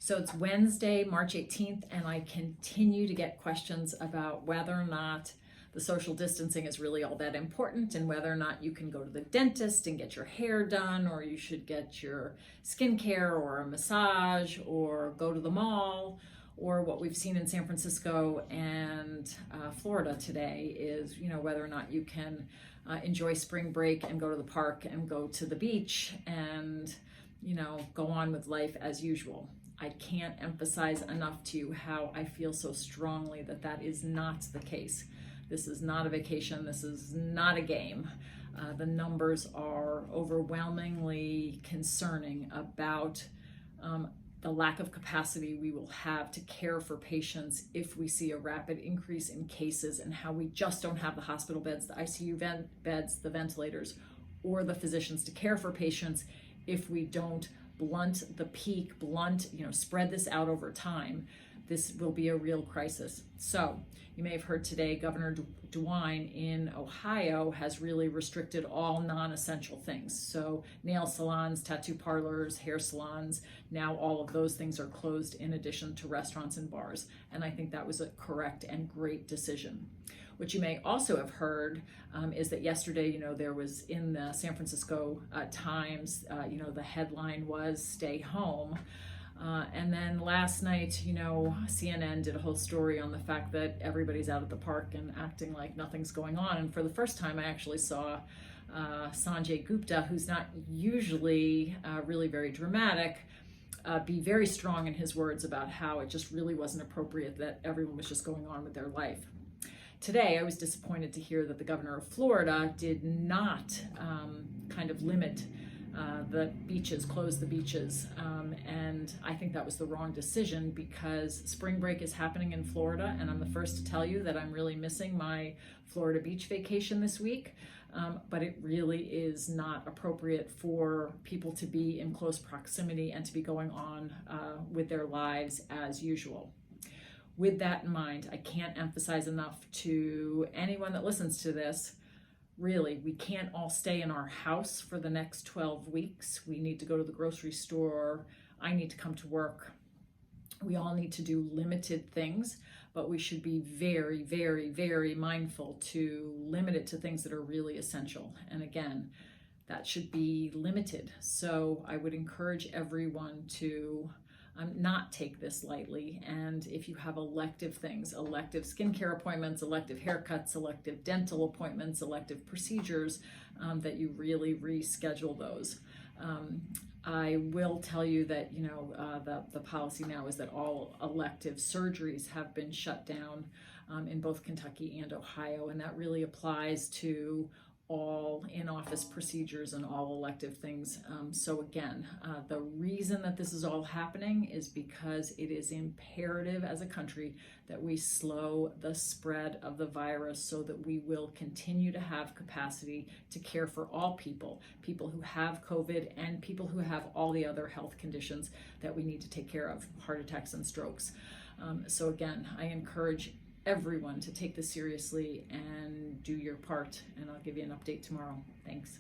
So it's Wednesday, March 18th, and I continue to get questions about whether or not the social distancing is really all that important and whether or not you can go to the dentist and get your hair done, or you should get your skincare or a massage or go to the mall, or what we've seen in San Francisco and Florida today is, whether or not you can enjoy spring break and go to the park and go to the beach and, go on with life as usual. I can't emphasize enough to you how I feel so strongly that that is not the case. This is not a vacation. This is not a game. The numbers are overwhelmingly concerning about the lack of capacity we will have to care for patients if we see a rapid increase in cases, and how we just don't have the hospital beds, the ICU beds, the ventilators, or the physicians to care for patients if we don't blunt the peak, spread this out over time. This will be a real crisis. So you may have heard today, Governor DeWine in Ohio has really restricted all non-essential things. So nail salons, tattoo parlors, hair salons, now all of those things are closed in addition to restaurants and bars. And I think that was a correct and great decision. What you may also have heard is that yesterday, there was in the San Francisco Times, the headline was "Stay Home." And then last night, CNN did a whole story on the fact that everybody's out at the park and acting like nothing's going on. And for the first time, I actually saw Sanjay Gupta, who's not usually really very dramatic, be very strong in his words about how it just really wasn't appropriate that everyone was just going on with their life. Today, I was disappointed to hear that the governor of Florida did not kind of limit the beaches, close the beaches. And I think that was the wrong decision, because spring break is happening in Florida, and I'm the first to tell you that I'm really missing my Florida beach vacation this week. But it really is not appropriate for people to be in close proximity and to be going on with their lives as usual. With that in mind, I can't emphasize enough to anyone that listens to this, really, we can't all stay in our house for the next 12 weeks. We need to go to the grocery store. I need to come to work. We all need to do limited things, but we should be very, very, very mindful to limit it to things that are really essential. And again, that should be limited. So I would encourage everyone to not take this lightly. And if you have elective things, elective skincare appointments, elective haircuts, elective dental appointments, elective procedures, that you really reschedule those. I will tell you that, the policy now is that all elective surgeries have been shut down in both Kentucky and Ohio. And that really applies to all in-office procedures and all elective things. So again, the reason that this is all happening is because it is imperative as a country that we slow the spread of the virus so that we will continue to have capacity to care for all people who have COVID and people who have all the other health conditions that we need to take care of, heart attacks and strokes. So again, I encourage everyone to take this seriously and do your part, and I'll give you an update tomorrow. Thanks.